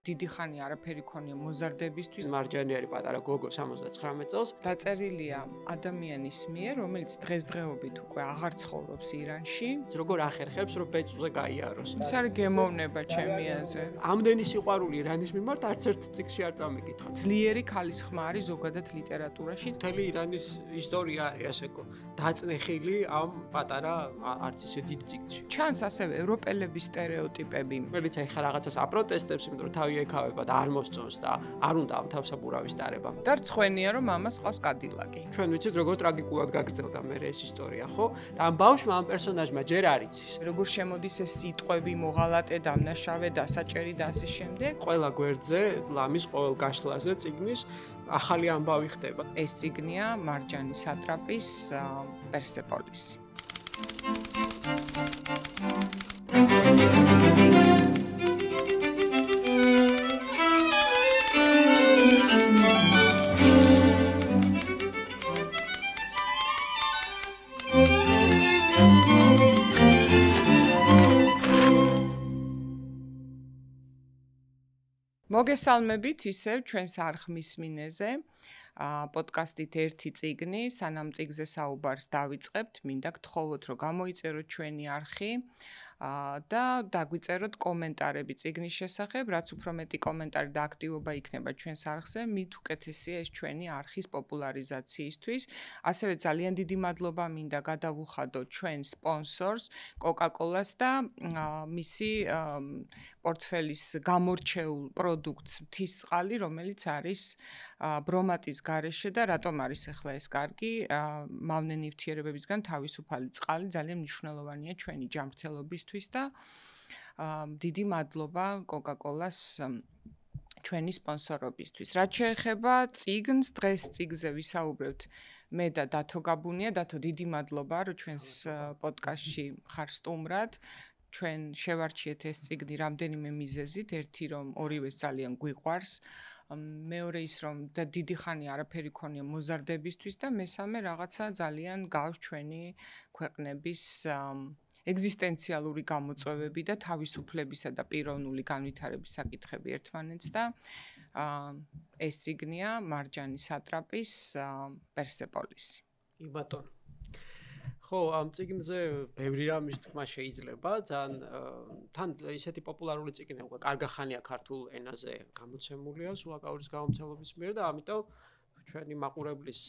დიდი ხანი არაფერი ქონია მოზარდებისთვის. მარჯანიარი პატარა გოგო 79 წელს დაწერილია ადამიანის მიერ, რომელიც დღესდღეობით უკვე აღარ ცხოვრობს ირანში. როგორ ახერხებს რომ ბეწვზე გაიაროს. ეს არის გემოვნება ჩემი აზრ. ამდენი სიყვარული ირანის მიმართ არც ერთ წიგნში არ წამიკითხა. ძლიერი ქალის ხმა არის ზოგადად ლიტერატურაში. მთელი ირანის ისტორია არის ასე დაწნეხილი ამ პატარა არც ისე დიდ წიგნში. ჩანს ასევე ევროპელების სტერეოტიპები. რომელიც ეხლა რაღაცას აპროტესტებს, იმიტომ რომ თავი ეკავება და არ მოსწონს და არ უნდა ამ თავსაბურავის დარება. და რცხვენია რომ მამას ყავს კადილაკი. ჩვენ ვიცით როგორ ტრაგიკულად გაგრძელდა მე ეს ისტორია, ხო? და ამ ბავშვმა ამ პერსონაჟმა ჯერ არ იცის. როგორ შემოდის ეს სიტყვები, მოღალატე, დამნაშავე, დასაჭერი და ასე შემდეგ. ყველა გვერდზე, ლამის ყოველ გაშლაზე წიგნის ახალი ამბავი ხდება. ეს წიგნია მარჯანი სატრაპის პერსეპოლისი. მოგესალმებით ისევ ჩვენს არხმის მინეზე. პოდკასტით ერთი წიგნი, სანამ წიგნზე საუბარს დავიწყებთ, მინდა გთხოვოთ, რომ გამოიწეროთ ჩვენი არხი და დაგვიწეროთ კომენტარები წიგნის შესახებ, რაც უფრო მეტი კომენტარი და აქტივობა იქნება ჩვენს არხზე, მით უკეთესია ეს ჩვენი არხის პოპულარიზაციისთვის. ასევე ძალიან დიდი მადლობა მინდა გადავუხადოთ ჩვენ სპონსორს, Coca-Cola-ს და მისი პორტფელის გამორჩეულ პროდუქტს მთისწყალი, რომელიც არის ბრომატის გარეშე და რატომ არის ახლა ეს კარგი, მავნე ნივთიერებებისგან თავისუფალი წყალი ძალიან მნიშვნელოვანია ჩვენი ჯანმრთელობისთვის და დიდი მადლობა Coca-Cola-ს ჩვენი სპონსორობისთვის. რაც შეეხება წიგნს, დღეს წიგნზე ვისაუბრებთ მე და დათო გაბუნია. დათო, დიდი მადლობა, რომ ჩვენს პოდკასტში ხარ სტუმრად. ჩვენ შევარჩიეთ ეს წიგნი რამდენიმე მიზეზით, ერთი რომ ორივეს ძალიან გვიყვარს, მეორე ის რომ და დიდი ხანი არაფერი ქონია მოზარდებისთვის და მესამე რაღაცა ძალიან გავს ჩვენი ქვეყნების ეგზისტენციალური გამოწვევები და თავისუფლებისა და პიროვნული განვითარების საკითხები ერთმანეთს და ეს წიგნია მარჯანი სატრაპის პერსეპოლისი. ბატონო. ხო, ამ წიგნზე ბევრი რამის თქმა შეიძლება, თან ისეთი პოპულარული წიგნია, უკვე კარგი ხანია ქართულ ენაზე გამოცემულია სულაკაურის გამომცემლობის მიერ და ამიტომ ჩვენი მაყურებლის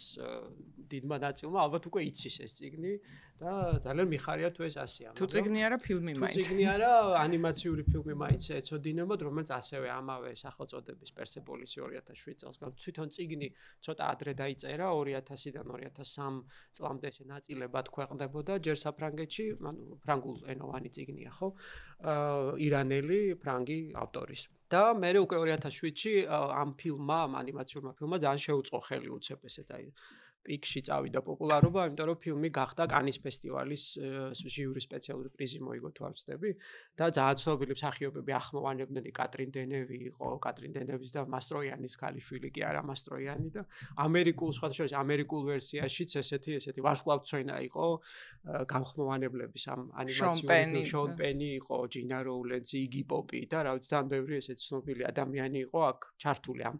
დიდმა ნაწილმა ალბათ უკვე იცის ეს წიგნი და ძალიან მიხარია თუ ეს ასეა. თუ წიგნი არა, ფილმი მაინც. თუ წიგნი არა, ანიმაციური ფილმი მაინც ეცოდინებოდ, რომელიც ასევე ამავე სახელწოდების პერსეპოლისი 2007 წელს. თვითონ წიგნი ცოტა ადრე დაიწერა 2000-დან 2003 წლამდე ეს ნაწილებად ქვეყნდებოდა ჯერ საფრანგეთში, ანუ ფრანგულენოვანი წიგნია, ხო? ირანელი ფრანგი ავტორის. და მე უკვე 2007-ში ამ ფილმმა, ამ ანიმაციურმა ფილმმა ძალიან შეუწყო ხელი უცებ ესეთ აი პიკში წავიდა პოპულარობა, იმიტომ რომ ფილმი გახდა კანის ფესტივალის ჟიურის სპეციალური პრიზი მოიგო თუ არ ვცდები და ძალიან ცნობილი მსახიობები ახმოვანებდნენ კატრინ დენევი იყო, კატრინ დენევის და მასტროიანის ქალიშვილი კი არა მასტროიანი და ამერიკულ სხვადასხვა ამერიკულ ვერსიაშიც ესეთი ვარსკვლავთმცვენა იყო გამხმოვანებლების ამ ანიმაციური შონ პენი იყო, ჯინა როულენსი, იგი პოპი და რა ვიცი, ძალიან ბევრი ესეთი ცნობილი ადამიანი იყო აქ ჩართული ამ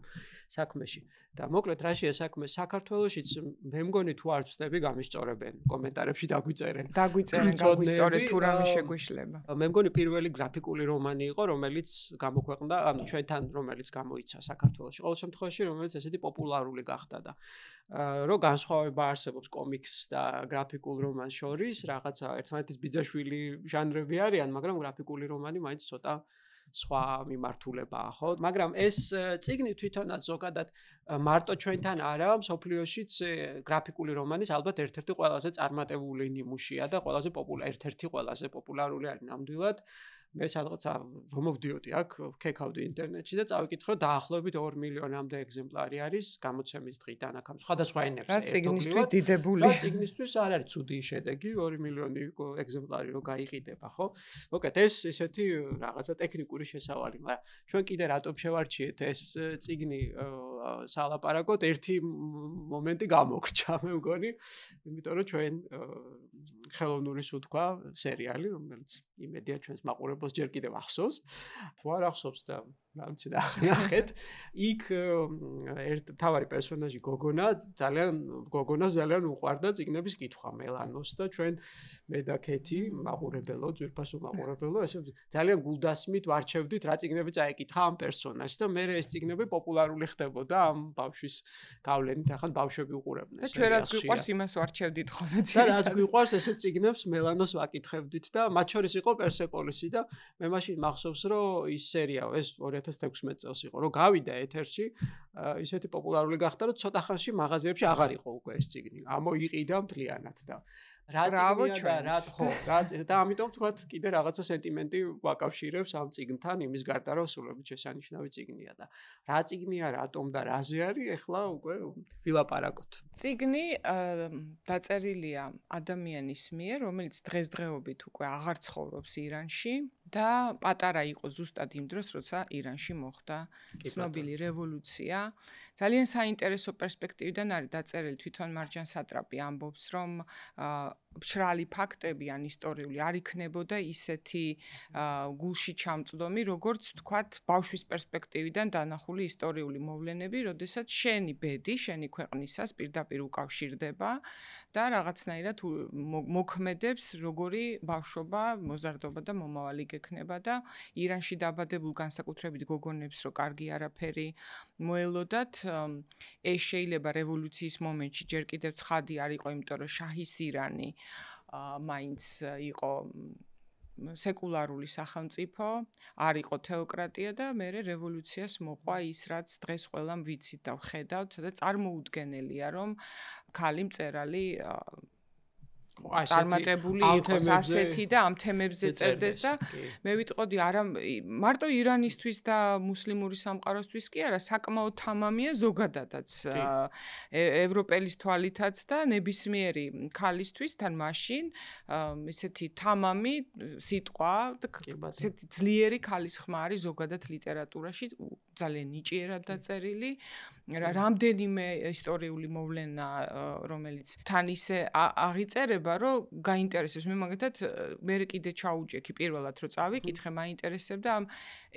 საქმეში. და მოკლედ რაშია საქმე საქართველოშიც მე მგონი თუ არ ვწდები გამისწორებენ კომენტარებში დაგვიწერენ გაგვისწორეთ თუ რამე შეგვეშლება. მე მგონი პირველი გრაფიკული რომანი იყო რომელიც გამოქვეყნდა ანუ ჩვენთან რომელიც გამოიცა საქართველოში ყოველ შემთხვევაში რომელიც ესეთი პოპულარული გახდა და რო განსხვავება არსებობს კომიքს და გრაფიკულ რომანს შორის რაღაცა ერთმანეთის ბიძაშვილი ჟანრები არიან მაგრამ გრაფიკული რომანი მაინც ცოტა სხვა მიმართულებაა, ხო? მაგრამ ეს წიგნი თვითონაც ზოგადად მარტო ჩვენთან არა, მსოფლიოშიც გრაფიკული რომანის ალბათ ერთ-ერთი ყველაზე წარმატებული ნიმუშია და ყველაზე პოპულარული არის ნამდვილად. მე სადღაცა რომ მოვდიოდი აქ, ვქეკავდი ინტერნეტში და წავიკითხე, რომ დაახლოებით 2 მილიონამდე ეგზემპლარი არის გამოცემის დღიდან აქ სხვადასხვა ენებზე. რა წიგნისთვის დიდებული. რა წიგნისთვის არ არის ცუდი შედეგი, 2 მილიონი ეგზემპლარი რო გაიყიდება, ხო? მოკლედ ეს ესეთი რაღაცა ტექნიკური შესავალი, მაგრამ ჩვენ კიდე რატომ შევარჩიეთ ეს წიგნი სალაპარაკოთ, ერთი მომენტი გამოგრჩა, მე მგონი, იმიტომ რომ ჩვენ ხელოვნური სუთქვა სერიალი, რომელიც იმედია ჩვენს მაყურებელს ჯერ კიდევ ახსოვს. თუ არ ახსოვს და რამც ნახეთ. იქ თავარი პერსონაჟი გოგონას ძალიან უყვარდა წიგნების კითხვა მელანოს და ჩვენ მე და ქეთი მაყურებელო, ძვირფასო მაყურებელო, ესე ძალიან გულდასმით ვარჩევდით რა წიგნები წაეკითხა ამ პერსონაჟს და მე ეს წიგნები პოპულარული ხდებოდა ამ ბავშვის გავლენით. ახლა ბავშვები უყურებდნენ. და ჩვენ რაც გვიყვარს იმას ვარჩევდით ხოლმე. და რაც გვიყვარს ესე წიგნებს მელანოს ვაკითხებდით და მათ შორის იყო პერსეპოლისი და მე მაშინ მახსოვს რომ ის სერია ეს 2016 წელს იყო რომ გავიდა ეთერში ისეთი პოპულარული გახდა რომ ცოტა ხანში მაღაზიებში აღარ იყო უკვე ეს წიგნი ამოიყიდა მთლიანად და რა წიგნია და და ამიტომ თქვა კიდე რაღაცა სენტიმენტი ვაკავშირებს ამ წიგნთან იმის გარდა რომ სულებით შესანიშნავი წიგნია და რა წიგნია რატომ და რაზე არის ეხლა უკვე ვილაპარაკოთ. წიგნი დაწერილია ადამიანის მიერ რომელიც დღესდღეობით უკვე აღარ ცხოვრობს ირანში და პატარა იყო ზუსტად იმ დროს როცა ირანში მოხდა ცნობილი რევოლუცია. ძალიან საინტერესო პერსპექტივიდან არის დაწერილი თვითონ მარჯან სატრაპი ამბობს რომ მშრალი ფაქტები ან ისტორიული არ იქნებოდა ისეთი გულში ჩამწვდომი, როგორც თქვათ ბავშვის პერსპექტივიდან დანახული ისტორიული მოვლენები, როდესაც შენი ბედი, შენი ქვეყნისას პირდაპირ უკავშირდება და რაღაცნაირად მოქმედებს როგორი ბავშვობა, მოზარდობა და მომავალი გექნება და ირანში დაბადებულ განსაკუთრებით გოგონებს რო კარგი არაფერი მოელოდათ, ეს შეიძლება რევოლუციის მომენტში ჯერ კიდევ ცხადი არ იყო, იმიტომ რომ შაჰის ირანი მაინც იყო სეკულარული სახელმწიფო, არ იყო თეოკრატია და მერე რევოლუციას მოყვა ის, რაც დღეს ყველამ ვიცით და ვხედავთ, და წარმოუდგენელია, რომ ქალი მწერალი წარმატებული იყოს ასეთი და ამ თემებზე წერდეს და მე ვიტყოდი არა მარტო ირანისთვის და მუსლიმური სამყაროსთვის კი არა საკმაოდ თამამია ზოგადადაც ევროპელის თვალითაც და ნებისმიერი ქალისთვის თან მაშინ ესეთი თამამი სიტყვა და ესეთი ძლიერი ქალის ხმა არის ზოგადად ლიტერატურაში ძალიან ნიჭიერად დაწერილი რამდენიმე ისტორიული მოვლენა რომელიც თან ისე აღიწერება რომ გაინტერესებს მე მაგათად მე კიდე ჩაუჭექი პირველად რომ წავიკითხე მაინტერესებდა ამ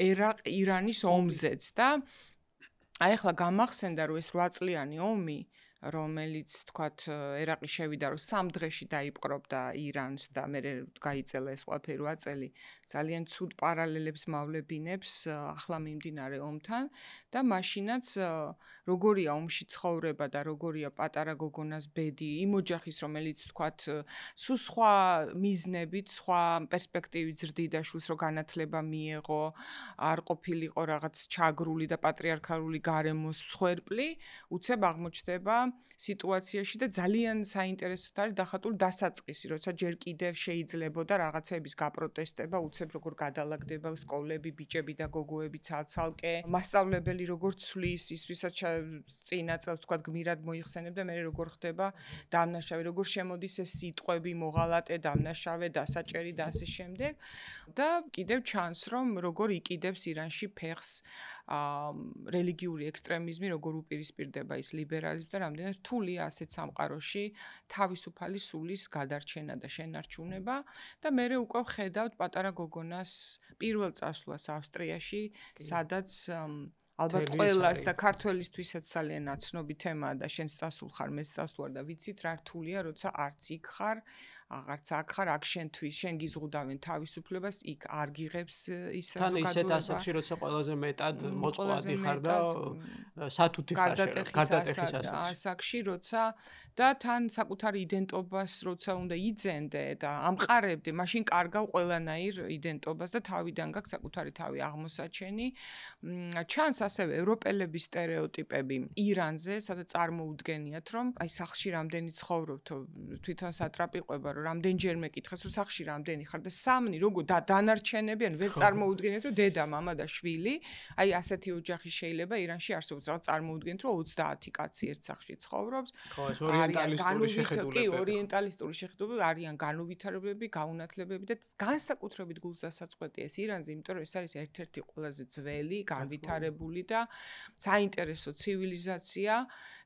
ერაყ-ირანის ომზეც და აი ახლა გამახსენდა რომ ეს 8 წლიანი ომი რომელიც თქვათ ერაყი შევიდა რომ 3 დღეში დაიპყრობდა ირანს და მე გაიწელა ეს ყველაფერი 8 წელი ძალიან ცუდ პარალელებს მავლებინებს ახლა მიმდინარე ომთან და მაშინაც როგორია ომში ცხოვრება და როგორია პატარა გოგონას ბედი იმ ოჯახის რომელიც თქვათ სულ სხვა მიზნებით სხვა პერსპექტივით ზრდიდა შულს რომ განათლება მიეღო არ ყოფილიყო რაღაც ჩაგრული და პატრიარქალური გარემოს მსხვერპლი უცებ აღმოჩნდება სიტუაციაში და ძალიან საინტერესოდ არის დახატული დასაწყისი, როცა ჯერ კიდევ შეიძლებოდა რაღაცების გაპროტესტება, უცებ როგორ გადალაგდება სკოლები, ბიჭები და გოგოები ცალ-ცალკე, მასწავლებელი როგორ ცვლის, ის ვისაც წინა წელს თქვა გმირად მოიხსენებდა, მე როგორ ხდება დამნაშავე, როგორ შემოდის ეს სიტყვები, მოღალატე, დამნაშავე, დასაჭერი და ასე შემდეგ. და კიდევ ჩანს, რომ როგორ იყიდებს ირანში ფეხს რელიგიური ექსტრემიზმი, როგორ უპირისპირდება ის ლიბერალიზმს და რამდენად რთულია ასეთ სამყაროში თავისუფალი სულის გადარჩენა და შენარჩუნება და მე უკვე ვხედავთ პატარა გოგონას პირველ წასვლას ავსტრიაში, სადაც ალბათ ყველას და ქართველისთვისაც ძალიან ნაცნობი თემაა და შენს წასულ ხარ, მეც წასვლარ და ვიცით რა რთულია, როცა არც იქ ხარ, აღარც აქ ხარ, აქ შენთვის, შენ გიზღუდავენ თავისუფლებას, იქ არ გიღებს ის საზოგადოება. თან ისეთ ასაკში, როცა ყველაზე მეტად მოწყვლადი ხარ და სათუთი ხარ, გარდატეხის ასაკში, როცა და თან საკუთარი იდენტობას როცა უნდა იძენდე და ამყარებდე, მაშინ კარგავ ყველანაირ იდენტობას და თავიდან გაქვს საკუთარი თავი აღმოსაჩენი. ჩანს ასევე ევროპელების სტერეოტიპები ირანზე, სადაც წარმოუდგენიათ, რომ აი სახლში რამდენი ცხოვრობთ, თვითონ სატრაპი ყვება, რომ რამდენჯერმე კითხეს, რომ სახლში რამდენი ხარ და სამნი როგორ დანარჩენები, ან ვერ წარმოუდგენიათ, რომ დედა, მამა და შვილი, აი ასეთი ოჯახი შეიძლება ირანში არსებობს, რაღაც წარმოუდგენთ, რომ 30 კაცი ერთ სახლში ცხოვრობს. ხო, ეს ორიენტალისტური შეხედულებები. ორიენტალისტური შეხედულებები არიან განუვითარებლები, გაუნათლებები და განსაკუთრებით გულს დასაწყვეტია ეს ირანზე, იმიტომ რომ ეს არის ერთ-ერთი ყველაზე ძველი, განვითარებული განვითარებული და საინტერესო ცივილიზაცია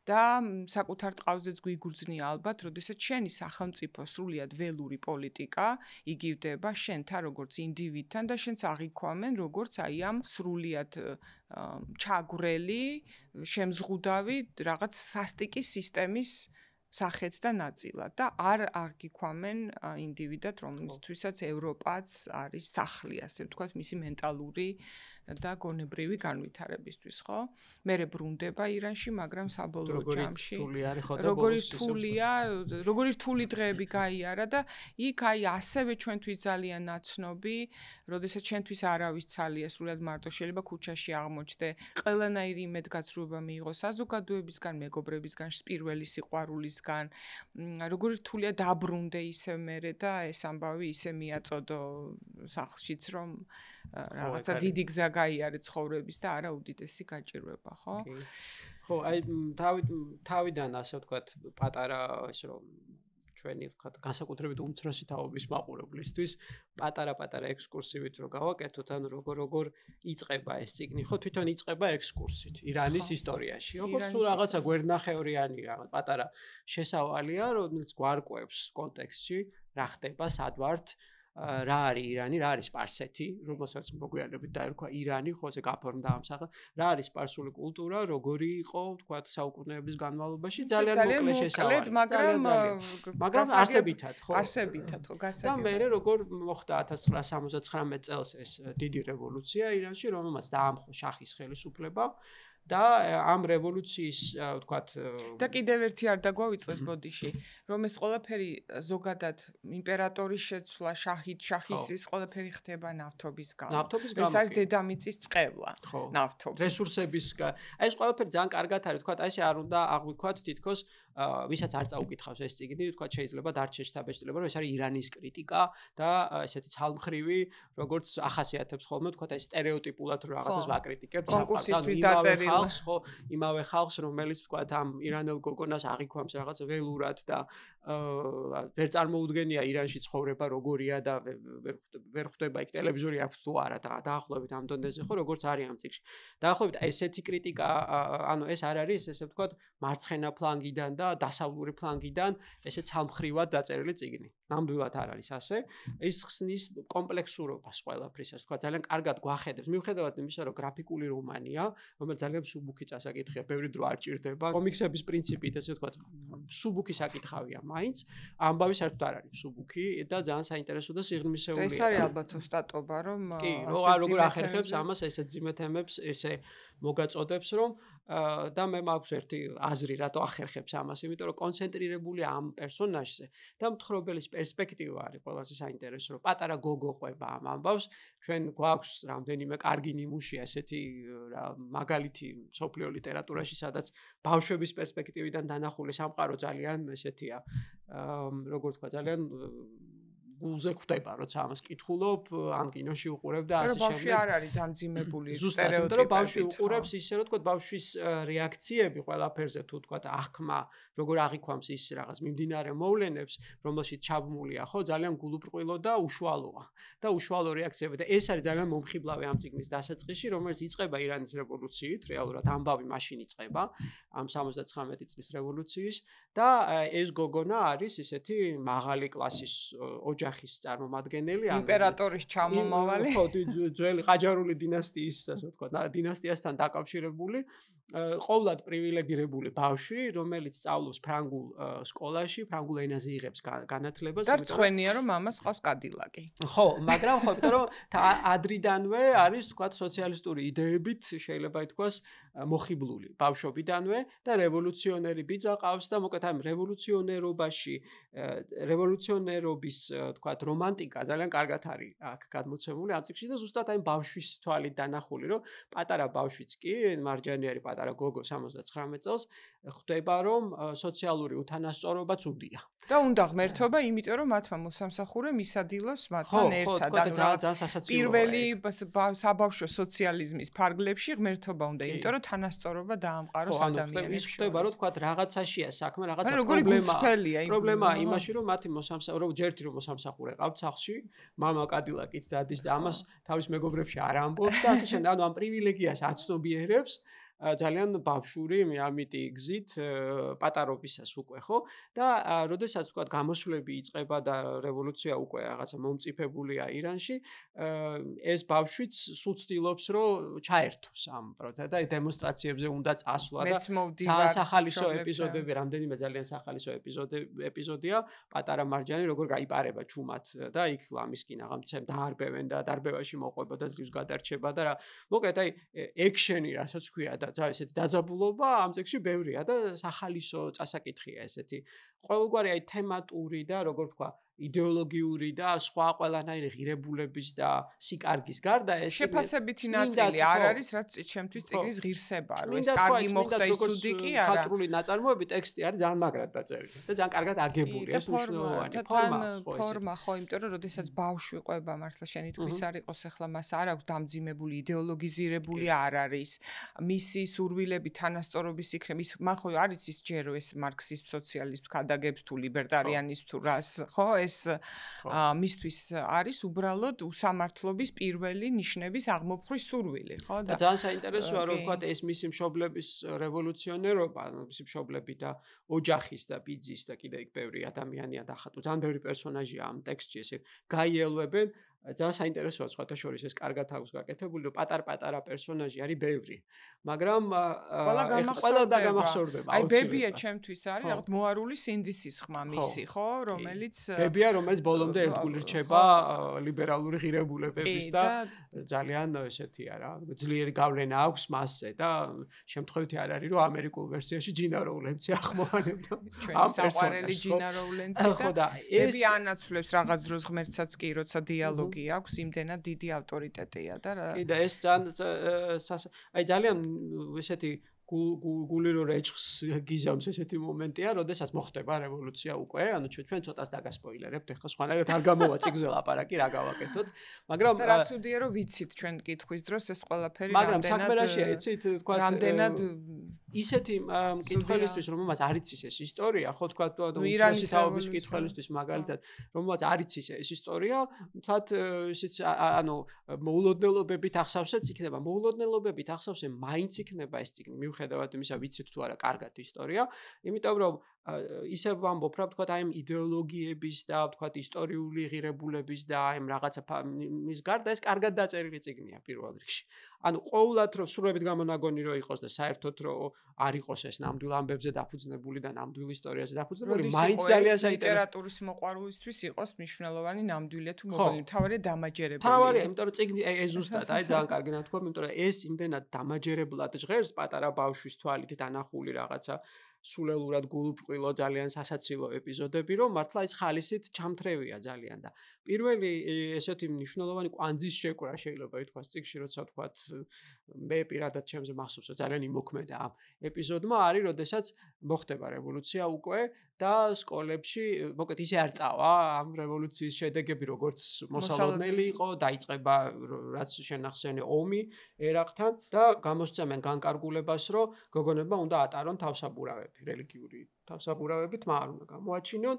და საკუთარ ტყავზეც გვიგურძნია ალბათ, როდესაც შენი სახელმწიფო სრულიად ველური პოლიტიკა იგივდება შენთან როგორც ინდივიდთან და შენც აღიქვამენ როგორც აი ამ სრულიად ჩაგვრელი, შემზღუდავი რაღაც სასტიკის სისტემის სახეთ და ნაწილად და არ აგიქვამენ ინდივიდად, რომელთვისაც ევროპაც არის სახლი, ასე ვთქვათ, მისი მენტალური და გონებრივი განვითარებისთვის, ხო? მერე ბრუნდება ირანში, მაგრამ საბოლოო ჯამში როგორი რთული დღეები გაიარა და იქ აი ასევე ჩვენთვის ძალიან ნაცნობი, როდესაც ჩვენთვის არავის ცალია, სრულად მარტო შეიძლება ქუჩაში აღმოჩნდე, ყველანაირი იმედგაცრუება მიიღო საზოგადოებისგან, მეგობრებისგან, პირველი სიყვარულისგან, როგორი რთულია დაბრუნდე ისე მერე და ეს ამბავი ისე მიაწოდო სახლშიც, რომ რაღაცა დიდი გზა გაიარე ცხოვრების და არა უდიდესი გაჭირვება, ხო? ხო, აი თავიდან ასე ვთქვათ, პატარა ეს რომ ჩვენი ვთქვათ, განსაკუთრებით უმცროსი თაობის მაყურებლისთვის პატარა ექსკურსივით რო გავაკეთოთ, ანუ როგორ იწყება ეს წიგნი, ხო, თვითონ იწყება ექსკურსით ირანის ისტორიაში. როგორც რაღაცა გვერდნახევრიანი რაღაც პატარა შესავალია, რომელიც გვარკვევს კონტექსტში, რა ხდება, სად ვართ, რა არის ირანი, რა არის სპარსეთი, რომელსაც მოგვიანებით დაერქვა ირანი, ხო, ესე გაფორმდა ამ სახელს. რა არის სპარსული კულტურა, როგორი იყო, თქვათ, საუკუნეების განმავლობაში, ძალიან მოკლე შესავალი, მაგრამ არსებითად, ხო? არსებითად, ხო, გასაგებია. და მერე როგორ მოხდა 1979 წელს ეს დიდი რევოლუცია ირანში, რომელმაც დაამხო შაჰის ხელისუფლება. და ამ რევოლუციის, ვთქვათ, და კიდევ ერთი არ დაგვავიწყეს ბოდიში, რომ ეს ყველაფერი ზოგადად იმპერატორის შეცვლა, შაჰის ის ყველაფერი ხდება ნავთობის გამო. ეს არის დედამიწის წყევლა, ნავთობი. რესურსების, აი ეს ყველაფერი ძალიან კარგად არის, ვთქვათ, აი ესე არ უნდა აღვიქვათ თითქოს ვისაც არ წაუკითხავს ეს წიგნი, ვთქვათ, შეიძლება დარჩეს შთაბეჭდილება, რომ ეს არის ირანის კრიტიკა და ესეთი ცალმხრივი, როგორც ახასიათებს ხოლმე, ვთქვათ, აი სტერეოტიპულად რომ რაღაცას ვაკრიტიკებთ, კონკურსისთვის დაწერილი ხალხს, ხო, იმავე ხალხს, რომელიც ვთქვათ, ამ ირანელ გოგონას აღიქვამს რაღაც ველურად და ვერ წარმოუდგენია ირანში ცხოვრება როგორია და ვერ ხვდება იქ ტელევიზორი აქვს თუ არა და დაახლოებით ამ დონეზე, ხო, როგორც არის ამ წიგნში. დაახლოებით ესეთი კრიტიკა, ანუ ეს არ არის, ესე ვთქვათ, მარცხენა ფლანგიდან და დასავლური ფლანგიდან ესე ცალმხრივად დაწერილი წიგნი. ნამდვილად არ არის ასე. ის ხსნის კომპლექსურობას ყველაფრისას, თქვა ძალიან კარგად გვახედებს. მიუხედავად იმისა, რომ გრაფიკული რომანია, რომელიც ძალიან სუბუქი წასაკითხია, ბევრი დრო არ ჭირდება. კომიქსების პრინციპით, ესე ვთქვათ, სუბუქი საკითხავია მაინც. ამბავი საერთოდ არ არის სუბუქი და ძალიან საინტერესო და სიღრმისეულია. ეს არის ალბათ ოსტატობა, რომ კი, როგორ ახერხებს ამას ესე ძიმე თემებს, ესე მოგაწოდებს, რომ და მე მაქვს ერთი აზრი, რატო ახერხებს ამას, იმიტომ რომ კონცენტრირებულია ამ პერსონაჟზე და მთხრობელის პერსპექტივა არის ყველაზე საინტერესო, რომ პატარა გოგო ყვება ამ ამბავს, ჩვენ გვაქვს რამდენიმე კარგი ნიმუში ესეთი მაგალითი სოფლიო ლიტერატურაში, სადაც ბავშვების პერსპექტივიდან დანახული სამყარო ძალიან ესეთია, როგორ თქვა, ძალიან გულზე ხვდება, როცა ამას კითხულობ, ან კინოში უყურებ და ასე შემდეგ. ბავშვი არ არის დამძიმებული სტერეოტიპებით. რომ ბავშვი უყურებს ისე, რომ თქვა ბავშვის რეაქციები ყველაფერზე თუ თქვა აღქმა, როგორ აღიქვამს ის რაღაც მიმდინარე მოვლენებს, რომელშიც ჩაბმულია, ხო, ძალიან გულუბრყვილო და უშუალოა. და უშუალო რეაქციები და ეს არის ძალიან მომხიბლავი ამ წიგნის დასაწყისში, რომელიც იწყება ირანის რევოლუციით, რეალურად ამბავი მაშინ იწყება, ამ 79 წლის რევოლუციის და ეს გოგონა არის ისეთი მაღალი კლასის ოჯახის წარმომადგენელი, იმპერატორის ჩამომავალი, ხო, ძველი ყაჯარული დინასტიის, ასე ვთქვათ, დინასტიასთან დაკავშირებული, ყოვლად პრივილეგირებული ბავშვი, რომელიც სწავლობს ფრანგულ სკოლაში, ფრანგულ ენაზე იღებს განათლებას, და რწმენია, რომ მამას ყავს კადილაკი. ხო, მაგრამ ხო, იმიტომ რომ ადრიდანვე არის, ვთქვათ, სოციალისტური იდეებით, შეიძლება ითქვას, მოხიბლული ბავშვობიდანვე და რევოლუციონერი ბიძა ყავს და მოკლედ ამ რევოლუციონერობის, ვთქვათ, რომანტიკა ძალიან კარგად არის აქ გადმოცემული ამ წიგნში და ზუსტად აი ბავშვის თვალით დანახული, რომ პატარა ბავშვიც კი, მარჯანიერი პატარა გოგო 79 წელს ხვდება, რომ სოციალური უთანასწორობა ცუდია. და უნდა ღმერთობა, იმიტომ რომ მათმა მოსამსახურე მისადილოს მათთან ერთად. პირველი საბავშვო სოციალიზმის ფარგლებში ღმერთობა უნდა, იმიტომ რომ თანასწორობა დაამყაროს ადამიანებს. ის ხვდება, რომ თქვათ, რაღაცაშია საქმე, რაღაცა პრობლემაა იმაში, რომ მათი მოსამსახურე, ჯერთი რომ მოსამსახურე გამოსახურე ყავთ სახლში, მამა კადილაკით დადის და ამას თავის მეგობრებში არ ამბობს და ასე შემდეგ. ანუ ამ პრივილეგიას აცნობიერებს ძალიან ბავშვური ამიტი გზით პატარობისას უკვე ხო და როდესაც თქვა გამოსვლები იწყება და რევოლუცია უკვე რაღაცა მომწიფებულია ირანში ეს ბავშვიც სულ ცდილობს რომ ჩაერთოს ამ პროცესში და დემონსტრაციებზე უნდა წასვლა და სახალისო ეპიზოდები რამდენიმე ძალიან სახალისო ეპიზოდია პატარა მარჯანი როგორ გაიპარება ჩუმად და იქ ლამისკინ აღამცემ დაარბევენ და დარბევაში მოყვება და ძლივს გადარჩება და რა მოკლედ აი ექშენი რასაც ქვია და ესეთი დაძაბულობა ამ წიგნში ბევრია და სახალისო წასაკითხია ესეთი ყოველგვარი აი თემატური და როგორ თქვა იდეოლოგიური და სხვა ყველანაირი ღირებულების და სიკარგის გარდა ეს შეფასებითი ნაწილი არ არის რაც ჩემთვის წიგნის ღირსება რომ ეს კარგი მოხდა ის ცუდი კი არა ხატრული ნაწარმოები ტექსტი არის ძალიან მაგრად დაწერილი და ძალიან კარგად აგებული ეს მნიშვნელოვანი ფორმა ხო იმიტომ რომ როდესაც ბავშვი ყვება მართლა შენი თქვის არ იყოს ახლა მას არ აქვს დამძიმებული იდეოლოგიზირებული არ არის მისი სურვილები თანასწორობის იქნება ის მან ხო არის ის ჯერო ეს მარქსისტ სოციალისტ ქადაგებს თუ ლიბერტარიანის თუ რას ხო ეს მისთვის არის უბრალოდ უსამართლობის პირველი ნიშნების აღმოფხვრის სურვილი, ხო? და ძალიან საინტერესოა რომ ვთქვათ ეს მისი მშობლების რევოლუციონერობა, მისი მშობლები და ოჯახის და ბიძის და კიდე იქ ბევრი ადამიანია დახატული. ძალიან ბევრი პერსონაჟია ამ ტექსტში ესე გაიელვებენ. ძალიან საინტერესოა სხვათა შორის ეს კარგად აქვს გაკეთებული რომ პატარ-პატარა პერსონაჟი არის ბევრი. მაგრამ ყველა გამახსოვრდება. აი ბებია ჩემთვის არის რაღაც მოარული სინდისის ხმა მისი, ხო, რომელიც ბებია რომელიც ბოლომდე ერთგული რჩება ლიბერალური ღირებულებების და ძალიან ესეთია რა, ძლიერი გავლენა აქვს მასზე და შემთხვევითი არ არის რომ ამერიკულ ვერსიაში ჯინა როულენსი ახმოვანებდა. ჩვენი საყვარელი ჯინა როულენსი და ბები ანაცვლებს რაღაც დროს ღმერთსაც კი როცა დიალოგი აქვს იმდენად დიდი ავტორიტეტია და რა. კი და ეს ძალიან ესეთი გული რო რეჩხს გიზამს ესეთი მომენტია, როდესაც მოხდება რევოლუცია უკვე, ანუ ჩვენ ცოტას დაგასპოილერებთ, ეხლა სხვანაირად არ გამოვა წიგნზე ლაპარაკი, რა გავაკეთოთ. მაგრამ რაც უდია რომ ვიცით ჩვენ კითხვის დროს ეს ყველაფერი მაგრამ საქმერაშია, იცით, თქვა რამდენად ისეთი მკითხველისთვის, რომელმაც არ იცის ეს ისტორია, ხო თქვა ირანის თაობის მკითხველისთვის მაგალითად, რომელმაც არ იცის ეს ისტორია, თათ ისიც ანუ მოულოდნელობებით ახსავსეც იქნება, მოულოდნელობებით ახსავსე მაინც იქნება ეს წიგნი, მიუხედავად იმისა, ვიცით თუ არა კარგად ისტორია, იმიტომ რომ ისე ვამბობ რა ვთქვათ აი ამ იდეოლოგიების და ვთქვათ ისტორიული ღირებულების და აი ამ რაღაცა მის გარდა ეს კარგად დაწერილი წიგნია პირველ რიგში. ანუ ყოველად რომ სრულებით გამონაგონი რომ იყოს და საერთოდ რომ არ იყოს ეს ნამდვილ ამბებზე დაფუძნებული და ნამდვილ ისტორიაზე დაფუძნებული, მაინც ძალიან საინტერესოა. ლიტერატურის მოყვარულისთვის იყოს მნიშვნელოვანი ნამდვილია თუ მოგვი, თავარია დამაჯერებელი. თავარია, იმიტომ რომ წიგნი ეს ზუსტად აი ძალიან კარგი ნათქვა, იმიტომ რომ ეს იმდენად დამაჯერებლად ჟღერს პატარა ბავშვის თვალით დანახული რაღაცა სულელურად გულუბრყვილო ძალიან სასაცილო ეპიზოდები, რომ მართლა ის ხალისით ჩამთრევია ძალიან და პირველი ესეთი მნიშვნელოვანი კვანძის შეკვრა შეიძლება ითქვას წიგნში, როცა ვთქვათ მე პირადად ჩემზე მახსოვს ძალიან იმოქმედა ამ ეპიზოდმა არის, როდესაც მოხდება რევოლუცია უკვე და სკოლებში, მოკლედ ისე არ წავა ამ რევოლუციის შედეგები, როგორც მოსალოდნელი იყო, დაიწყება რაც შენახსენე ომი ერაყთან და გამოსცემენ განკარგულებას, რომ გოგონებმა უნდა ატარონ თავსაბურავები, რელიგიური თავსაბურავები, თმა არ უნდა გამოაჩინონ.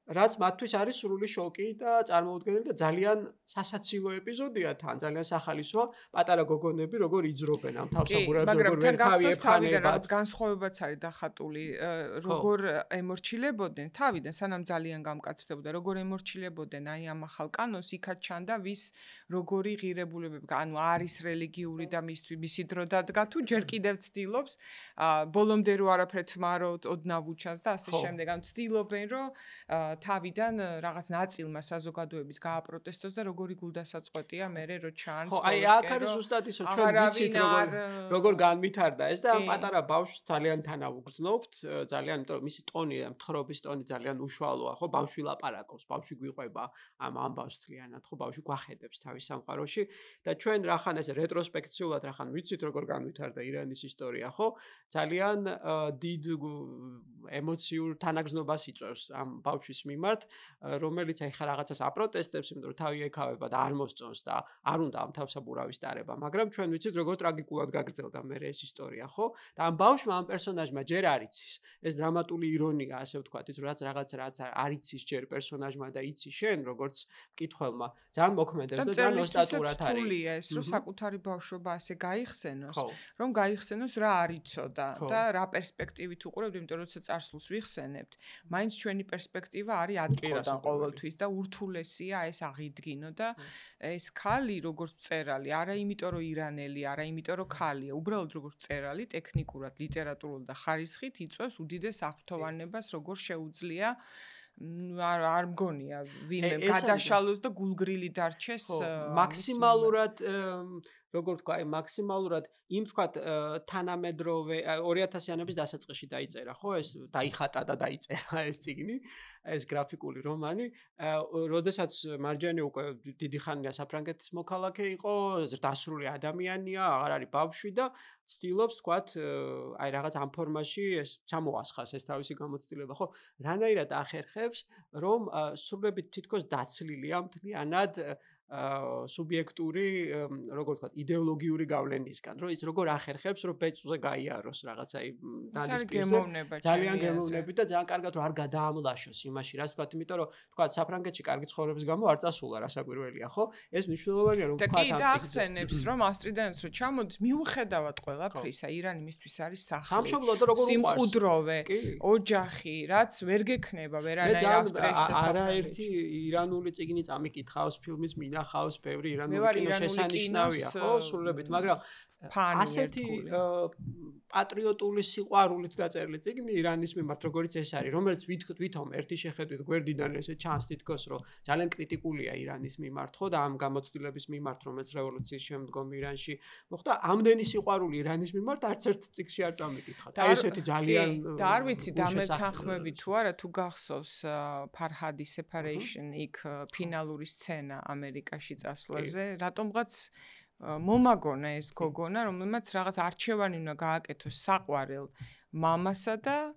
რაც მათთვის არის სრული შოკი და წარმოუდგენელი და ძალიან სასაცილო ეპიზოდია თან, ძალიან სახალისოა პატარა გოგონები როგორ იძრობენ ამ თავსაბურავებს, როგორ ვერ თავი ეფხანებათ. რაღაც განსხვავებაც არის დახატული, როგორ ემორჩილებოდნენ თავიდან, სანამ ძალიან გამკაცდებოდა, როგორ ემორჩილებოდნენ აი ამ ახალ კანონს, იქაც ჩანდა ვის როგორი ღირებულებები, ანუ არის რელიგიური და მისი დრო დადგა თუ ჯერ კიდევ ცდილობს, ბოლომდე რო არაფერ თმარო ოდნავ უჩანს და ასე შემდეგ, ანუ ცდილობენ რომ თავიდან რაღაც ნაწილმა საზოგადოების გააპროტესტოს და როგორი გულდასაწყვეტია მერე რო ჩანს ხო აი აქ არის ზუსტად ისო ჩვენ ვიცით როგორ განვითარდა ეს და ამ პატარა ბავშვს ძალიან თანავ უგრძნობთ ძალიან იმიტომ რომ მისი ტონი მთხრობის ტონი ძალიან უშუალოა ხო ბავშვი ლაპარაკობს ბავშვი გვიყვება ამ ამბავს ძალიანად ხო ბავშვი გვახედებს თავის სამყაროში და ჩვენ რახან ეს რეტროსპექციულად რახან ვიცით როგორ განვითარდა ირანის ისტორია ხო ძალიან დიდ ემოციურ თანაგზნობას იწვევს ამ ბავშვის მიმართ, რომელიც აი ხა რაღაცას აპროტესტებს, იმიტომ რომ თავი ეკავება და არ მოსწონს და არ უნდა ამ თავსაბურავის დარება, მაგრამ ჩვენ ვიცით როგორ ტრაგიკულად გაგრძელდა მე ეს ისტორია, ხო? და ამ ბავშვმა ამ პერსონაჟმა ჯერ არ იცის. ეს დრამატული ირონია, ასე ვთქვათ, ის რაც არ იცის ჯერ პერსონაჟმა და იცი შენ, როგორც მკითხველმა, ძალიან მოქმედებს და ძალიან ოსტატურად არის. თულია ეს, რომ საკუთარი ბავშვობა ასე გაიხსენოს, რომ გაიხსენოს რა არ იცოდა და რა პერსპექტივით უყურებთ, იმიტომ რომ როცა წარსულს ვიხსენებთ, მაინც ჩვენი პერსპექტივა არის ადრიდან ყოველთვის და ურთულესია ეს აღიდგინო და ეს ქალი როგორც მწერალი, არა იმიტომ რომ ირანელი, არა იმიტომ რომ ქალია, უბრალოდ როგორც მწერალი ტექნიკურად, ლიტერატურულად და ხარისხით იწვევს უდიდეს აღფრთოვანებას, როგორ შეუძლია არ მგონია ვინმე გადაშალოს და გულგრილი დარჩეს მაქსიმალურად როგორ თქვა, მაქსიმალურად იმ თქვათ თანამედროვე 2000-იანების დასაწყისში დაიწერა, ხო, ეს დაიხატა და დაიწერა ეს წიგნი, ეს გრაფიკული რომანი, როდესაც მარჯანი უკვე დიდი ხანია საფრანგეთის მოქალაქე იყო, დასრული ადამიანია, აღარ არის ბავშვი და ცდილობს თქვათ, აი რაღაც ამ ფორმაში ეს ჩამოასხას ეს თავისი გამოცდილება, ხო? რანაირად ახერხებს, რომ სრულებით თითქოს დაცლილია მთლიანად სუბიექტური, როგორ ვთქვათ, იდეოლოგიური გავლენისგან, რომ ის როგორ ახერხებს, რომ ბეწვზე გაიაროს რაღაცა დანისპირზე. ძალიან გემოვნები და ძალიან კარგად რომ არ გადაამლაშოს იმაში, რაც ვთქვათ, იმიტომ რომ ვთქვათ, საფრანგეთში კარგი ცხოვრების გამო არ წასულა, რასაკვირველია, ხო? ეს მნიშვნელოვანია, რომ ვთქვათ, ამ ახსენებს, რომ ასტრიდანაც რო ჩამოდის, მიუხედავად ყველაფრისა, ირანი მისთვის არის სახლი. სამშობლო და როგორ უყვარს. სიმყუდროვე, ოჯახი, რაც ვერ გექნება ვერანაირ ავსტრიაში და არაერთი ირანული წიგნი წამიკითხავს, ფილმის მინახავს, ბევრი ირანული კინო შესანიშნავია, ხო, სრულებით, მაგრამ ასეთი პატრიოტული სიყვარულით დაწერილი წიგნი ირანის მიმართ, როგორც ეს არის, რომელიც ვითომ ერთი შეხედვით გვერდიდან ესე ჩანს თითქოს, რომ ძალიან კრიტიკულია ირანის მიმართ, ხო და ამ გამოცდილების მიმართ, რომელიც რევოლუციის შემდგომ ირანში მოხდა, ამდენი სიყვარული ირანის მიმართ არც ერთ წიგნში არ წამიკითხა. და ესეთი ძალიან და არ ვიცი დამეთანხმები თუ არა, თუ გახსოვს ფარჰადი separation იქ ფინალური სცენა ამერიკაში წასვლაზე, რატომღაც მომაგონა ეს გოგონა, რომელმაც რაღაც არჩევანი უნდა გააკეთოს საყვარელ მამასა და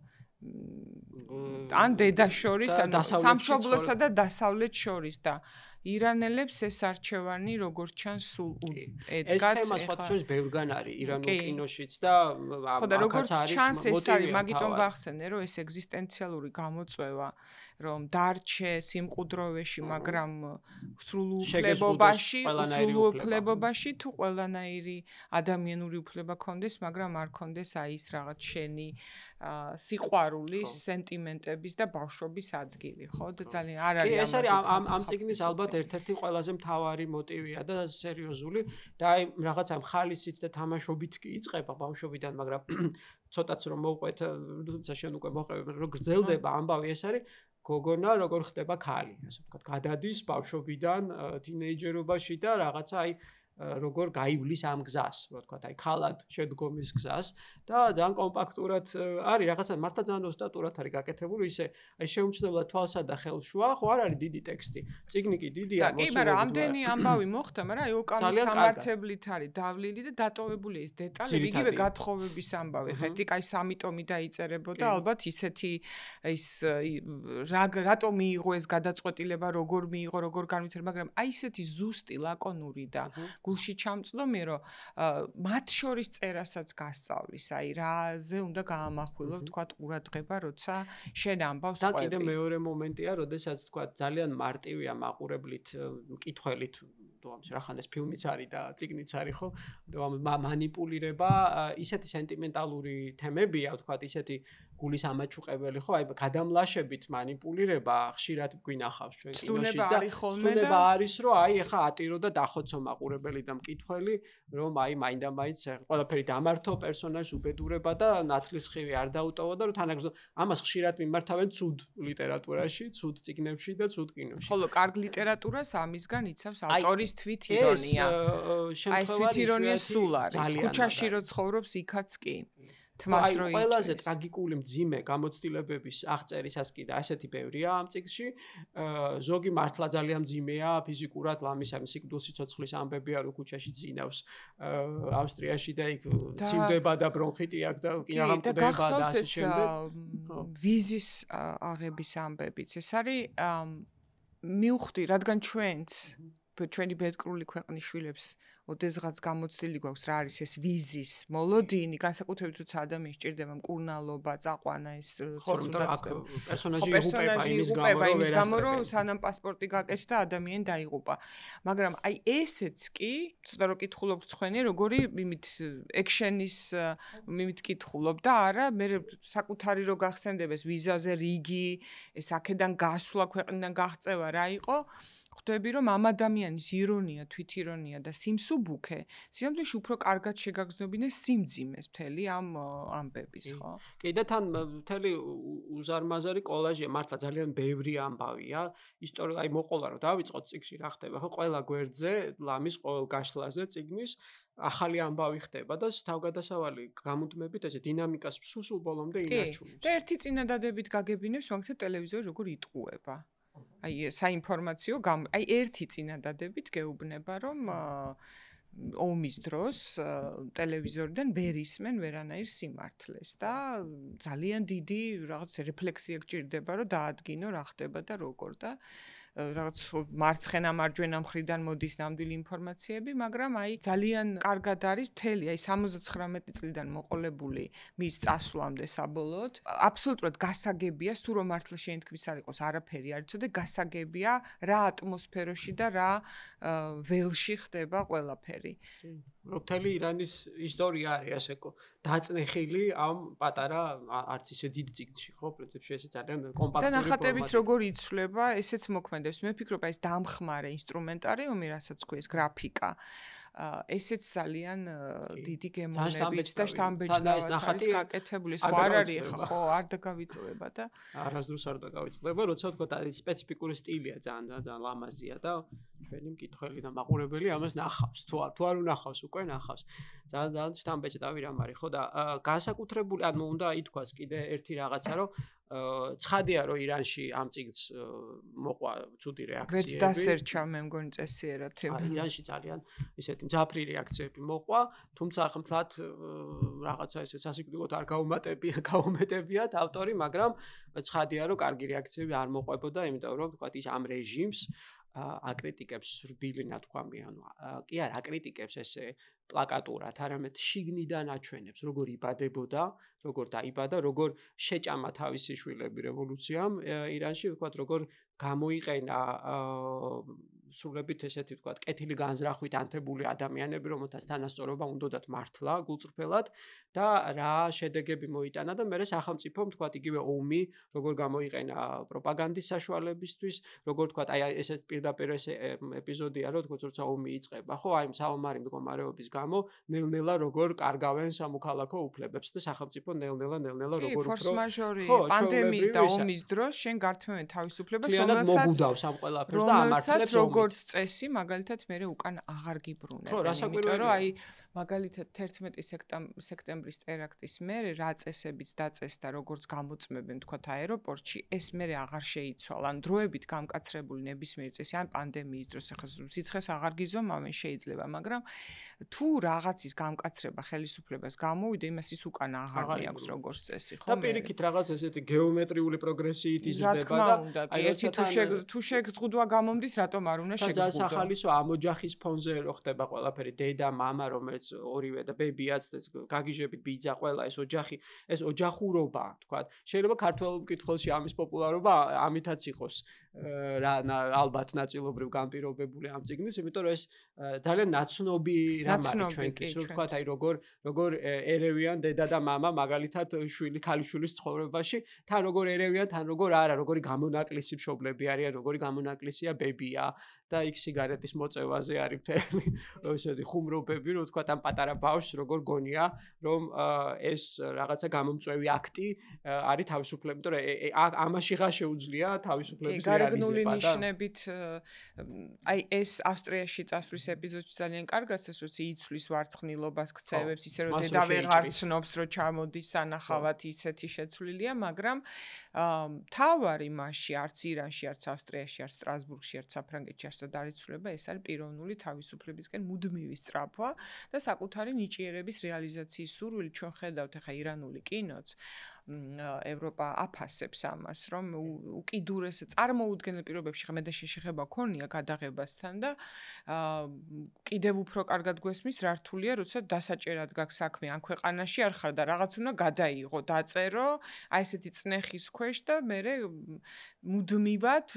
ან დედას შორის, ან სამშობლოსა და დასავლეთ შორის და ირანელებს ეს არჩევანი როგორც ჩანს სულ ედგათ. ეს თემა სხვათა შორის ბევრგან არის ირანულ კინოშიც და ხო და როგორც ჩანს ეს არის, მაგიტომ ვახსენე, რომ ეს ეგზისტენციალური გამოწვევა, რომ დარჩე სიმყუდროვეში, მაგრამ სრულ უფლებობაში თუ ყველანაირი ადამიანური უფლება ქონდეს, მაგრამ არ ქონდეს აი ის რაღაც შენი სიყვარულის, სენტიმენტების და ბავშვობის ადგილი, ხო? და ძალიან არ არის ეს არის ამ წიგნის ალბათ ერთ-ერთი ყველაზე მთავარი მოტივია და სერიოზული და აი რაღაცა ხალისით და თამაშობით კი იწყება ბავშვობიდან, მაგრამ ცოტაც რომ მოვყვეთ, თუმცა შენ უკვე მოყევი, რომ გრძელდება ამბავი, ეს არის გოგონა როგორ ხდება ქალი, ასე ვთქვათ, გადადის ბავშვობიდან თინეიჯერობაში და რაღაცა აი როგორ გაივლის ამ გზას, ვთქვათ, აი ქალად შედგომის გზას და ძალიან კომპაქტურად არის, რაღაცა მართლა ძალიან ოსტატურად არის გაკეთებული, ისე აი შეუმჩნევლად თვალსა და ხელშუა, ხო არ არის დიდი ტექსტი. წიგნი კი დიდია, მოცულობითი. კი, მაგრამ ამდენი ამბავი მოხდა, მაგრამ აი ოკამის სამართებლით არის დავლილი და დატოვებული ეს დეტალები, იგივე გათხოვების ამბავი. ხა ტიკაი 3 ტომი დაიწერებოდა, ალბათ ისეთი ის რატომ მიიღო ეს გადაწყვეტილება, როგორ მიიღო, როგორ განვითარდა, მაგრამ აი ისეთი ზუსტი, ლაკონური და გულში ჩამწდომი, რომ მათ შორის წერასაც გასწავლის, აი რაზე უნდა გაამახვილო, თქვათ, ყურადღება, როცა შენ ამბავს ყვები. და კიდე მეორე მომენტია, როდესაც თქვათ, ძალიან მარტივია მაყურებლით, მკითხველით, რახანეს ფილმიც არის და წიგნიც არის, ხო? მანიპულირება, ისეთი სენტიმენტალური თემებია, თქვათ, ისეთი გულის ამაჩუყებელი, ხო? აი გადამლაშებით მანიპულირება ხშირად გვინახავს ჩვენ კინოში და ცნობა არის, რომ აი ეხა ატირო და დახოცო მაყურებელი და მკითხველი, რომ აი მაინდა-მაინც ყველაფერი დამართო პერსონაჟს უბედურება და ნათლის ხივი არ დაუტოვო და რომ თანაგრძნო ამას ხშირად მიმართავენ ცუდ ლიტერატურაში, ცუდ წიგნებში და ცუდ კინოში. ხოლო კარგ ლიტერატურას ამისგან იცავს ავტორის თვითირონია. აი ეს თვითირონია სულ არის. ქუჩაში რო ცხოვრობს, იქაც კი. თმას რო ყველაზე ტრაგიკული მძიმე გამოცდილებების აღწერისას კი და ასეთი ბევრია ამ წიგნში. ზოგი მართლა ძალიან მძიმეა ფიზიკურად, ლამისამი სიკვდილის სიცოცხლის ამბებია, რომ ქუჩაში ძინავს ავსტრიაში და იქ ცივდება და ბრონხიტი აქვს და კი აღამკვდება და ასე შემდეგ. ვიზის აღების ამბებიც. ეს არის მივხვდი, რადგან ჩვენი ბედკრული ქვეყნის შვილებს ოდესღაც გამოცდილი გვაქვს რა არის ეს ვიზის მოლოდინი, განსაკუთრებით როცა ადამიანს ჭირდება მკურნალობა, წაყვანა ეს პერსონაჟი იღუპება იმის გამო, რომ სანამ პასპორტი გაკეთდა ადამიანი დაიღუპა. მაგრამ აი ესეც კი, ცოტა რო კითხულობ ცხენი, როგორი იმით ექშენის იმით კითხულობ და არა, მე საკუთარი რო გახსენდება ეს ვიზაზე რიგი, ეს აქედან გასვლა ქვეყნიდან გაღწევა რა იყო. ხვდები რომ ამ ადამიანის ირონია, თვითირონია და სიმსუბუქე სიამოვნებაში უფრო კარგად შეგაგრძნობინეს სიმძიმეს მთელი ამ ამბების, ხო? კი და თან მთელი უზარმაზარი კოლაჟია, მართლა ძალიან ბევრი ამბავია. ისტორია, აი მოყოლა რომ დავიწყოთ წიგნში რა ხდება, ხო, ყველა გვერდზე, ლამის ყოველ გაშლაზე წიგნის ახალი ამბავი ხდება და თავგადასავალი გამუდმებით ესე დინამიკას სულ ბოლომდე ინარჩუნებს. და ერთი წინადადებით გაგებინებს მაგალითად ტელევიზორი როგორ იტყუება. აი საინფორმაციო აი ერთი წინადადებით გეუბნება რომ ომის დროს ტელევიზორიდან ვერ ისმენ ვერანაირ სიმართლეს და ძალიან დიდი რაღაც რეფლექსია გჭირდება რომ დაადგინო რა ხდება და როგორ და რაღაც მარცხენა მარჯვენა მხრიდან მოდის ნამდვილი ინფორმაციები, მაგრამ აი ძალიან კარგად არის მთელი აი 79 წლიდან მოყოლებული მის წასვლამდე საბოლოოდ. აბსოლუტურად გასაგებია, სულ რომ მართლა შენ თქვის არ იყოს არაფერი არ იცოდე, გასაგებია რა ატმოსფეროში და რა ველში ხდება ყველაფერი. მთელი ირანის ისტორია არის ასეკო დაწნეხილი ამ პატარა არც ისე დიდ წიგნში, ხო, პრინციპში ესე ძალიან კომპაქტური და ნახატებიც როგორ იცვლება, ესეც მოქმედებს. მე ვფიქრობ, ეს დამხმარე ინსტრუმენტარიუმი, რასაც ქვია გრაფიკა, ესეც ძალიან დიდი გემოვნებით და შთამბეჭდავად არის გაკეთებული. სხვა არ არის ხო, არ დაგავიწყდება და არასდროს არ დაგავიწყდება, როცა თქვა არის სპეციფიკური სტილია, ძალიან ლამაზია და ჩვენი მკითხველი და მაყურებელი ამას ნახავს. თუ არ უნახავს უკვე ნახავს. ძალიან შთამბეჭდავი რამ არის, ხო და განსაკუთრებული, ანუ უნდა ითქვას კიდე ერთი რაღაცა, რომ ცხადია რომ ირანში ამ წიგნს მოყვა ცუდი რეაქციები. ვერც დასერჩა მე მგონი წესიერად. ირანში ძალიან ისეთი მძაფრი რეაქციები მოყვა, თუმცა ხმთლად რაღაცა ესე სასიკვდილოდ არ გაუმეტებიათ ავტორი, მაგრამ ცხადია რომ კარგი რეაქციები არ მოყვებოდა, იმიტომ რომ თქვა ის ამ რეჟიმს აკრიტიკებს რბილი ნათქვამი, ანუ კი არა აკრიტიკებს ესე პლაკატურად, არამედ შიგნიდან აჩვენებს, როგორ იბადებოდა, როგორ დაიბადა, როგორ შეჭამა თავისი შვილები რევოლუციამ ირანში, ვთქვათ, როგორ გამოიყენა სრულებით ესეთი ვთქვათ, კეთილი განზრახვით ანთებული ადამიანები, რომელთაც თანასწორობა უნდათ მართლა გულწრფელად და რა შედეგები მოიტანა და მე სახელმწიფომ ვთქვათ, იგივე ომი, როგორ გამოიყენა პროპაგანდის საშუალებისთვის, როგორ ვთქვათ, აი ესეც პირდაპირ ეს ეპიზოდია, რომ თქო, როცა ომი იწყება, ხო, აი საომარი მდგომარეობის გამო ნელ-ნელა როგორ კარგავენ სამოქალაქო უფლებებს და სახელმწიფო ნელ-ნელა როგორ უფრო ფორს მაჟორი პანდემიის და ომის დროს შენ გართმევენ თავისუფლებას, რომელსაც ამ ყველაფერს და ამართლებს როგორც წესი, მაგალითად მე უკან აღარ გიბრუნებ. იმიტომ რომ აი მაგალითად 11 სექტემბრის ტერაქტის მერე რა წესებიც დაწესდა, როგორც გამოწმებენ თქვათ აეროპორტში, ეს მერე აღარ შეიცვალა. ან დროებით გამკაცრებული ნებისმიერი წესი, ან პანდემიის დროს ახლა სიცხეს აღარ გიზომ, ამენ შეიძლება, მაგრამ თუ რაღაცის გამკაცრება ხელისუფლებას გამოვიდა, იმას ის უკან აღარ მეაქვს როგორც წესი, ხო? და პირიქით რაღაც ესეთი გეომეტრიული პროგრესიით იზრდება და აი ერთი თუ შეგზღუდვა გამომდის, რატომ არ უნდა შეგზღუდო? და სახალისო ამ ოჯახის ფონზე რო ხდება ყველაფერი, დედა, მამა, რომელიც ორივე და ბებიაც და გაგიჟებით ბიძა, ყველა ეს ოჯახი, ეს ოჯახურობა, თქვათ. შეიძლება ქართულ მკითხველში ამის პოპულარობა ამითაც იყოს ალბათ ნაწილობრივ განპირობებული ამ წიგნის, იმიტომ რომ ეს ძალიან ნაცნობი რამ არის ჩვენთვის, რომ თქვათ, აი როგორ ერევიან დედა და მამა მაგალითად ქალიშვილის ცხოვრებაში, თან როგორ ერევიან, თან როგორ არა, როგორი გამონაკლისი მშობლები არიან, როგორი გამონაკლისია ბებია და იქ სიგარეტის მოწევაზე არის მთელი ესეთი ხუმრობები, რომ თქვა ამ პატარა ბავშვს როგორ გონია, რომ ეს რაღაცა გამომწვევი აქტი არის თავისუფლების, იმიტომ რომ ამაში ღა შეუძლია თავისუფლების რეალიზება. გარეგნული ნიშნებით აი ეს ავსტრიაში წასვლის ეპიზოდში ძალიან კარგად ეს როცა იცვლის ვარცხნილობას, ქცევებს, ისე რომ მას დედა რო ვეღარ შეიჭრის. ცნობს, რომ ჩამოდის სანახავად ისეთი შეცვლილია, მაგრამ მთავარი მასში არც ირანში, არც ავსტრიაში, არც სტრასბურგში, არც საფრანგეთში არ სადარიცულება, ეს არის პიროვნული თავისუფლებისკენ მუდმივი სწრაფვა და საკუთარი ნიჭიერების რეალიზაციის სურვილი. ჩვენ ხედავთ ახლა ირანული კინოც ევროპა აფასებს ამას, რომ უკიდურეს წარმოუდგენელ პირობებში ხმე და შეხება ქონია გადაღებასთან და კიდევ უფრო კარგად გვესმის რა რთულია, როცა დასაჭერად გაქვს საქმე ამ ქვეყანაში არ ხარ და რაღაც უნდა გადაიღო, დაწერო, აი ესეთი წნეხის ქვეშ და მე მუდმივად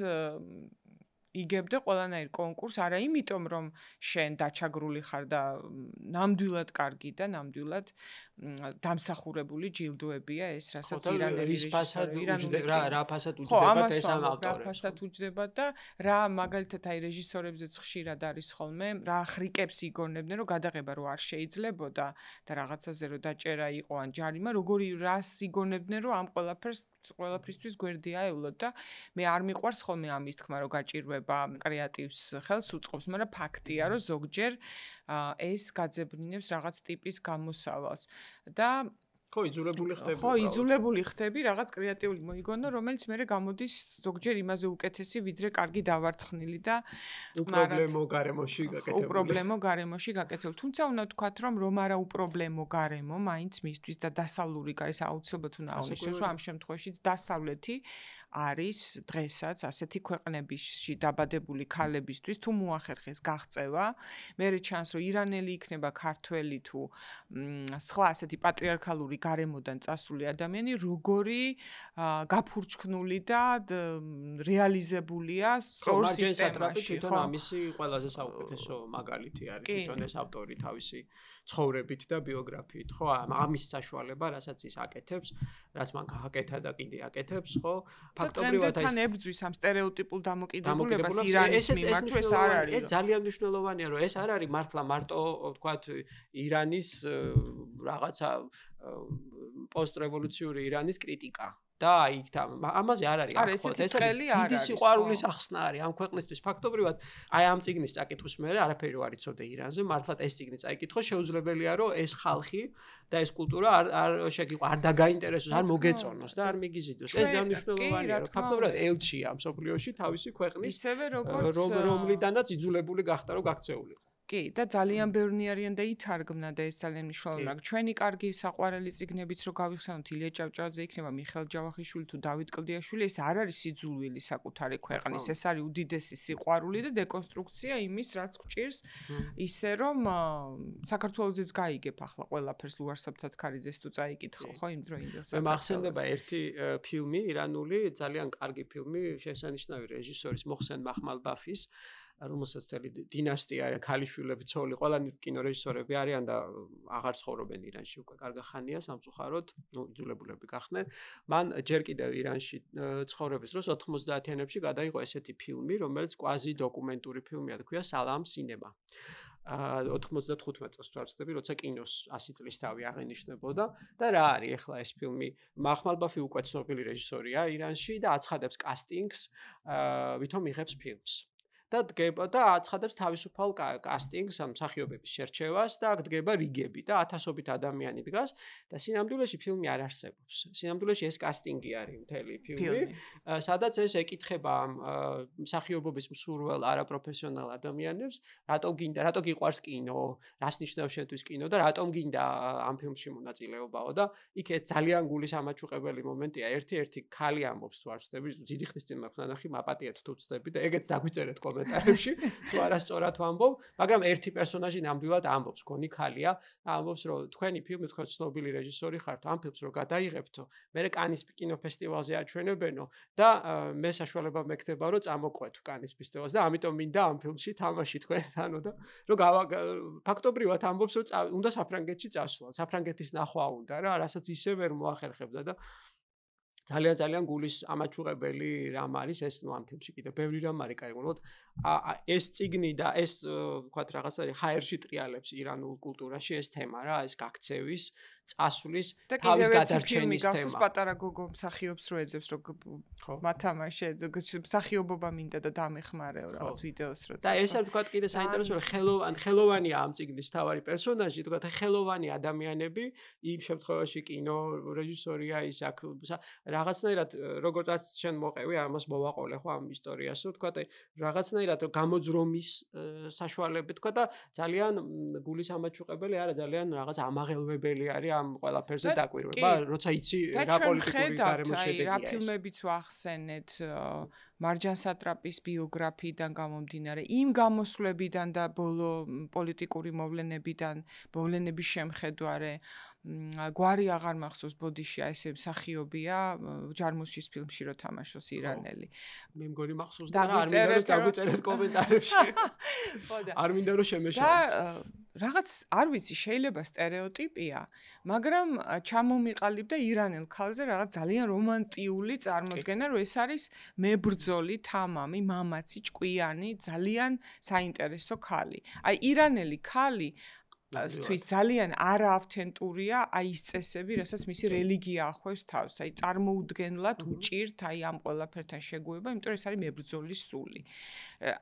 იგებდე ყველანაირ კონკურს, არა იმიტომ რომ შენ დაჩაგრული ხარ და ნამდვილად კარგი და ნამდვილად დამსახურებული ჯილდოებია ეს, რასაც ირანელი რეჟისორები რა ფასად უჯდებათ ეს ამ ავტორებს. რა ფასად უჯდებათ და რა მაგალითად აი რეჟისორებზეც ხშირად არის ხოლმე, რა ხრიკებს იგონებდნენ, რომ გადაღება რო არ შეიძლებოდა და რაღაცაზე რო დაჭერა იყო ან ჯარიმა, როგორი რას იგონებდნენ, რომ ამ ყველაფრისთვის გვერდი აევლოთ და მე არ მიყვარს ხოლმე ამის თქმა, რომ გაჭირვება კრეატივს ხელს უწყობს, მაგრამ ფაქტია, რომ ზოგჯერ ეს გაძებნინებს რაღაც ტიპის გამოსავალს და ხო, იძულებული ხდები. ხო, იძულებული ხდები რაღაც კრეატიული მოიგონო, რომელიც მე გამოდის ზოგჯერ იმაზე უკეთესი, ვიდრე კარგი დავარცხნილი და უპრობლემო გარემოში გაკეთებული. უპრობლემო გარემოში გაკეთებული. თუმცა უნდა ვთქვათ, რომ არა უპრობლემო გარემო, მაინც მისთვის და დასავლური გარემო აუცილებლად უნდა აღნიშნოს, რომ ამ შემთხვევაშიც დასავლეთი არის დღესაც ასეთი ქვეყნებიში დაბადებული ქალებისთვის თუ მოახერხეს გაღწევა, მერე ჩანს რომ ირანელი იქნება ქართველი თუ სხვა ასეთი პატრიარქალური გარემოდან წასული ადამიანი როგორი გაფურჩქნული და რეალიზებულია სწორ სისტემაში. თვითონ ამისი ყველაზე საუკეთესო მაგალითი არის თვითონ ეს ავტორი თავისი ცხოვრებით და ბიოგრაფიით, ხო? ამის საშუალება, რასაც ის აკეთებს, რაც მან გააკეთა და კიდე აკეთებს, ხო? ფაქტობრივად თან ებძვის ამ სტერეოტიპულ დამოკიდებულებას ირანის მიმართ ეს არ არის. ეს ძალიან მნიშვნელოვანია, რომ ეს არ არის მართლა მარტო, ვთქვათ, ირანის რაღაცა პოსტრევოლუციური ირანის კრიტიკა. და იქ ამაზე არ არის ახლა ეს დიდი სიყვარულის ახსნა არის ამ ქვეყნისთვის ფაქტობრივად აი ამ წიგნის წაკითხვის მერე არაფერი არ იცოდე ირანზე მართლაც ეს წიგნი წაიკითხო შეუძლებელია რომ ეს ხალხი და ეს კულტურა არ შეგიყო არ დაგაინტერესოს არ მოგეწონოს და არ მიგიზიდოს ეს ძალიან მნიშვნელოვანია რომ ფაქტობრივად ელჩია ამ სოფლიოში თავისი ქვეყნის ისევე როგორც რომლიდანაც იძულებული გახდა რომ გაქცეულიყო კი და ძალიან ბევრნი არიან და ითარგმნა და ეს ძალიან მნიშვნელოვანია. ჩვენი კარგი საყვარელი წიგნებიც რო გავიხსენოთ ილია ჭავჭავაძე იქნება მიხეილ ჯავახიშვილი თუ დავით კლდიაშვილი ეს არ არის სიძულვილი საკუთარი ქვეყნის ეს არის უდიდესი სიყვარული და დეკონსტრუქცია იმის რაც გვჭირს ისე რომ საქართველოსაც გაიგებ ახლა ყველაფერს ლუარსაბ თათქარიძეს თუ წაიკითხო ხო იმ დროინდელს მე მახსენდება ერთი ფილმი ირანული ძალიან კარგი ფილმი შესანიშნავი რეჟისორის მოხსენ მაჰმალბაფის რომელსაც თელი დინასტია ქალიშვილები ცოლი ყველანი კინორეჟისორები არიან და აღარ ცხოვრობენ ირანში უკვე კარგი ხანია სამწუხაროდ ნუ იძულებულები გახდნენ მან ჯერ კიდევ ირანში ცხოვრების დროს 90-იანებში გადაიღო ესეთი ფილმი რომელიც კვაზი დოკუმენტური ფილმია თქვია სალამ სინემა 95 წელს თუ არ ვცდები როცა კინოს 100 წლის თავი აღენიშნებოდა და რა არის ახლა ეს ფილმი მაჰმალბაფი უკვე ცნობილი რეჟისორია ირანში და აცხადებს კასტინგს ვითომ იღებს ფილმს და დგება და აცხადებს თავისუფალ კასტინგს ამ მსახიობების შერჩევას და დგება რიგები და ათასობით ადამიანი დგას და სინამდვილეში ფილმი არ არსებობს. სინამდვილეში ეს კასტინგი არის მთელი ფილმი, სადაც ეს ეკითხება ამ მსახიობობის მსურველ არაპროფესიონალ ადამიანებს, რატო გიყვარს კინო, რას ნიშნავს შენთვის კინო და რატომ გინდა ამ ფილმში მონაწილეობაო და იქ ძალიან გულის ამაჩუყებელი მომენტია. ერთი ქალი ამბობს თუ არ ვცდები, დიდი ხნის წინ მაქვს ნანახი, მაპატიეთ თუ ვცდები და ეგეც დაგვიწერეთ კომენტარებში თუ არასწორად ვამბობ, მაგრამ ერთი პერსონაჟი ნამდვილად ამბობს, გონი ქალია, ამბობს, რომ თქვენი ფილმი თქვენ ცნობილი რეჟისორი ხართ, ამ ფილმს რო გადაიღებთო, მე კანის კინოფესტივალზე აჩვენებენო და მე საშუალება მექნება, რომ წამოყვეთ კანის ფესტივალზე და ამიტომ მინდა ამ ფილმში თამაში თქვენთანო და რომ ფაქტობრივად ამბობს, რომ უნდა საფრანგეთში წასვლა, საფრანგეთის ნახვა უნდა რა, რასაც ისე ვერ მოახერხებდა და ძალიან გულის ამაჩუყებელი რამ არის ეს ნუ ამ ფილმში კიდე ბევრი რამ არის კაი, უბრალოდ ეს წიგნი და ეს ვთქვათ რაღაცა ჰაერში ტრიალებს ირანულ კულტურაში ეს თემა რა, ეს გაქცევის, წასვლის, თავის გადარჩენის თემა. გახსოვს პატარა გოგო მსახიობს რო ეძებს რო მათამაშე მსახიობობა მინდა და დამეხმარეო რაღაც ვიდეოს რო. და ეს ვთქვათ კიდე საინტერესო რომ ხელოვანია ამ წიგნის მთავარი პერსონაჟი, ვთქვათ ხელოვანი ადამიანები, იმ შემთხვევაში კინო რეჟისორია ის აქ რაღაცნაირად როგორც შენ მოყევი ამას მოვაყოლე ხო ამ ისტორიას, ვთქვათ რაღაცნაირად გამოძრომის საშუალებით ვთქვათ და ძალიან გულის ამაჩუყებელი არა, ძალიან რაღაც ამაღელვებელი არის ამ ყველაფერზე დაკვირვება, როცა იცი რა პოლიტიკური გარემო შედეგია. რა ფილმებიც ვახსენეთ მარჯან სატრაპის ბიოგრაფიიდან გამომდინარე, იმ გამოსვლებიდან და ბოლო პოლიტიკური მოვლენების შემხედვარე გვარი აღარ მახსოვს ბოდიშია ესე მსახიობია ჯარმუშის ფილმში რო თამაშობს ირანელი. მე მგონი მახსოვს და არ მინდა რომ დაგვიწერეთ კომენტარებში. არ მინდა რომ შემეშალოს. რაღაც არ ვიცი შეიძლება სტერეოტიპია, მაგრამ ჩამომიყალიბდა ირანელ ქალზე რაღაც ძალიან რომანტიული წარმოდგენა, რომ ეს არის მებრძოლი, თამამი, მამაცი, ჭკვიანი, ძალიან საინტერესო ქალი. აი ირანელი ქალი თვის ძალიან არაავთენტურია აი ის წესები, რასაც მისი რელიგია ახევს თავს. აი წარმოუდგენლად უჭირთ აი ამ ყველაფერთან შეგუება, იმიტომ რომ ეს არის მებრძოლის სული.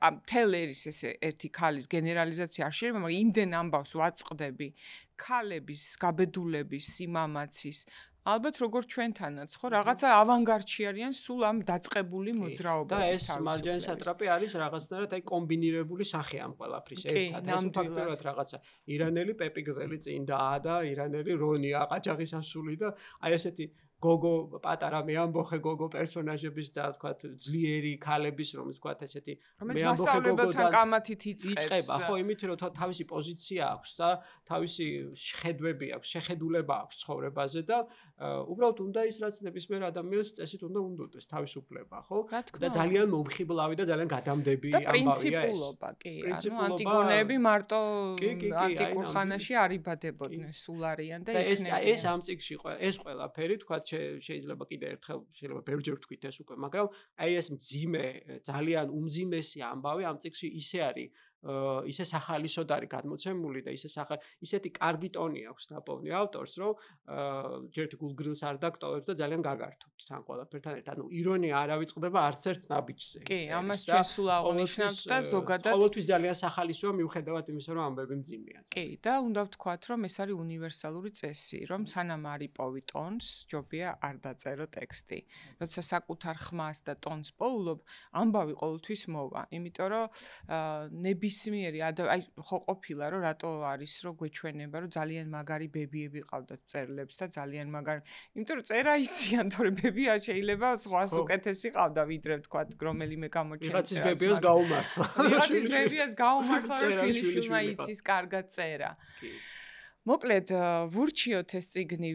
ამ თელერის ესე ერთი ქალის გენერალიზაცია არ შეიძლება, მაგრამ იმდენ ამბავს ვაწყდები ქალების, გაბედულების, სიმამაცის ალბათ როგორც ჩვენთანაც ხო რაღაცა ავანგარდში არიან სულ ამ დაწყებული მოძრაობების და ეს მარჯანი სატრაპი არის რაღაცნაირად აი კომბინირებული სახე ამ ყველაფრის ერთად ეს ფაქტობრივად რაღაცა ირანელი პეპი გზელი წინ და ირანელი რონია ყაჭაღის ასული და აი ესეთი გოგო პატარა მეამბოხე გოგო პერსონაჟების და ვთქვათ ძლიერი ქალების რომ ვთქვათ ესეთი მეამბოხე გოგოდან კამათით იწყება ხო იმით რომ თავისი პოზიცია აქვს და თავისი შეხედვები აქვს შეხედულება აქვს ცხოვრებაზე და უბრალოდ უნდა ის რაც ნებისმიერ ადამიანს წესით უნდა უნდოდეს თავისუფლება ხო და ძალიან მომხიბლავი და ძალიან გადამდები ამბავია ეს პრინციპულობა კი ანუ ანტიგონეები მარტო ანტიკურ ხანაში არიბადებოდნენ სულ არიან და ეს ამ წიგში ეს ყველაფერი ვთქვათ შეიძლება კიდე ერთხელ შეიძლება ბევრჯერ ვთქვით ეს უკვე მაგრამ აი ეს მძიმე ძალიან უმძიმესი ამბავი ამ წიგში ისე არის ისე სახალისოდ არის გადმოცემული და ისეთი კარგი ტონი აქვს ნაპოვნი ავტორს რომ ჯერ გულგრილს არ დაგტოვებს და ძალიან გაგართობთ თან ყველაფერთან ერთად ანუ ირონია არ ავიწყდება არც ერთ ნაბიჯზე კი ამას ჩვენ სულ აღნიშნავთ და ზოგადად ყოველთვის ძალიან სახალისოა მიუხედავად იმისა რომ ამბები მძიმეა კი და უნდა ვთქვათ რომ ეს არის უნივერსალური წესი რომ სანამ არ იპოვი ტონს ჯობია არ დაწერო ტექსტი როცა საკუთარ ხმას და ტონს პოულობ ამბავი ყოველთვის მოვა იმიტომ რომ ნებისმიერი აი ხო ყოფილა რომ რატო არის რომ გვეჩვენება რომ ძალიან მაგარი ბებიები ყავდათ წერლებს და ძალიან მაგარი იმიტომ რომ წერა იციან თორე ბებია შეიძლება სხვას უკეთესი ყავდა ვიდრე ვთქვათ რომელიმე გამოჩენა ვიღაცის ბებიას გაუმართლა ვიღაცის ბებიას გაუმართლა რომ შვილიშვილმა იცის კარგად წერა მოკლედ ვურჩიოთ ეს წიგნი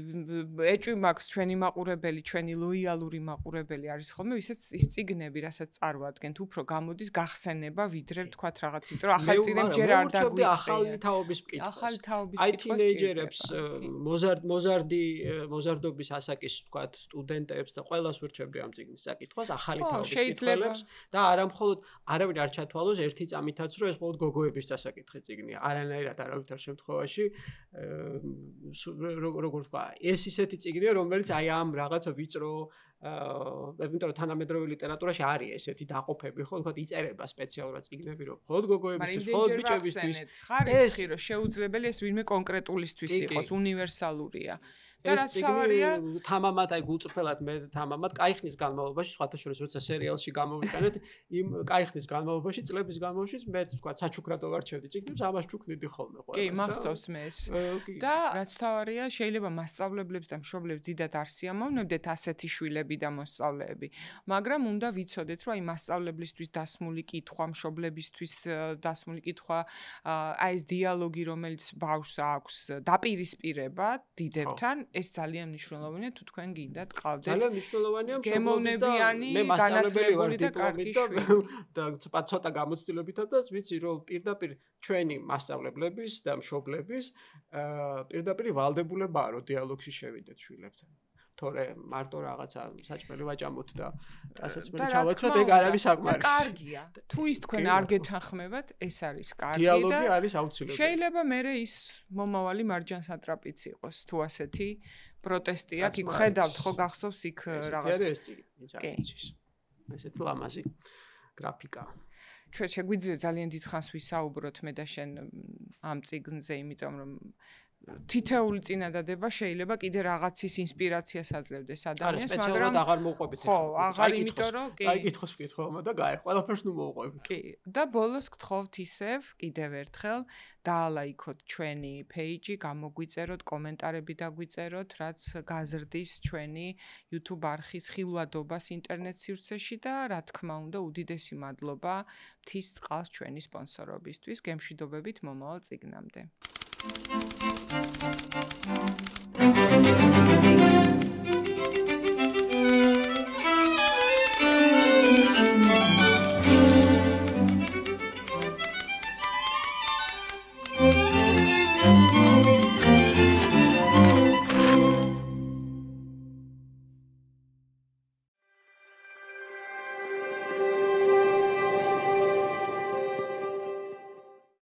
ეჭვი მაქვს ჩვენი მაყურებელი ჩვენი ლოიალური მაყურებელი არის ხოლმე ისეთ ის წიგნები რასაც წარმოადგენთ უფრო გამოდის გახსენება ვიდრე ვთქვათ რაღაც იმიტომ რომ ახალ წიგნებს ჯერ არ დაგვიწყია ახალი თაობის მკითხვა ახალი თაობის მკითხვა აი თინეიჯერებს მოზარდობის ასაკის ვთქვათ სტუდენტებს და ყველას ვურჩები ამ წიგნის საკითხვას ახალი თაობის მკითხველებს და არამხოლოდ არავინ არ ჩათვალოს ერთი წამითაც რომ ეს მხოლოდ გოგოების დასაკითხი წიგნია არანაირად არავითარ შემთხვევაში როგორ თქვა ეს ისეთი წიგნია რომელიც აი ამ რაღაცა ვიწრო იმიტომ რომ თანამედროვე ლიტერატურაში არის ესეთი დაყოფები ხო თქვა იწერება სპეციალურად წიგნები რომ მხოლოდ გოგოებისთვის მხოლოდ ბიჭებისთვის ხარისხი რომ შეუძლებელი ეს ვინმე კონკრეტულისთვის იყოს უნივერსალურია და რაც თავარია თამამად აი გულწრფელად მე თამამად кайხნის განმავლობაში სხვათა შორის როცა სერიალში გამოვიყენეთ იმ кайხნის განმავლობაში წლების განმავლობაში მე თქვა საჩუქრადო ვარჩევდი წიგნებს ამას ჩუქნიდი ხოლმე ყველას კი მახსოვს მე ეს და რაც თავარია შეიძლება მასწავლებლებს და მშობლებს დიდად არ სიამოვნებდეთ ასეთი შვილები და მოსწავლეები მაგრამ უნდა ვიცოდეთ რომ აი მასწავლებლისთვის დასმული კითხვა მშობლებისთვის დასმული კითხვა აი ეს დიალოგი რომელიც ბავშვს აქვს დაპირისპირება დიდებთან ეს ძალიან მნიშვნელოვანია თუ თქვენ გინდათ ყავდეთ ძალიან მნიშვნელოვანია გემოვნებიანი განათლებული და კარგი შვილი და ცოტა გამოცდილებითაც და ვიცი რომ პირდაპირ ჩვენი მასწავლებლების და მშობლების პირდაპირ ვალდებულებაა რომ დიალოგში შევიდეთ შვილებთან თორე მარტო რაღაცა საჭმელი ვაჭამოთ და რასაც მე და რა ჩავაცვათ, თქმა ეგ არ არის უნდა, და საკმარისი. კარგია. თუ ის თქვენ არ გეთანხმებათ, ეს არის კარგი დიალოგი და არის აუცილებელი. შეიძლება მე ის მომავალი მარჯანსატრაპიც იყოს, თუ ასეთი პროტესტი აქვს, იქ ხედავთ ხო გახსოვს იქ რაღაც. ეს წიგნი, ვინც არ იცის. ესეთი ლამაზი გრაფიკა. ჩვენ შეგვიძლია ძალიან დიდხანს ვისაუბროთ მე და შენ ამ წიგნზე, იმიტომ რომ თითეული წინადადება შეიძლება კიდე რაღაცის ინსპირაციას აძლევდეს ადამიანს, მაგრამ სპეციალურად აღარ მოუყვებით. ხო, აღარ, იმიტომ რომ კი. წაიკითხოს კითხვა და გაი, ყველაფერს ნუ მოუყვებით. კი, და ბოლოს გთხოვთ ისევ კიდევ ერთხელ დაალაიქოთ ჩვენი პეიჯი, გამოგვიწეროთ, კომენტარები დაგვიწეროთ, რაც გაზრდის ჩვენი YouTube არხის ხილვადობას ინტერნეტ სივრცეში და რა თქმა უნდა, უდიდესი მადლობა მთის წყალს ჩვენი სპონსორობისთვის, გემშვიდობებით მომავალ წიგნამდე.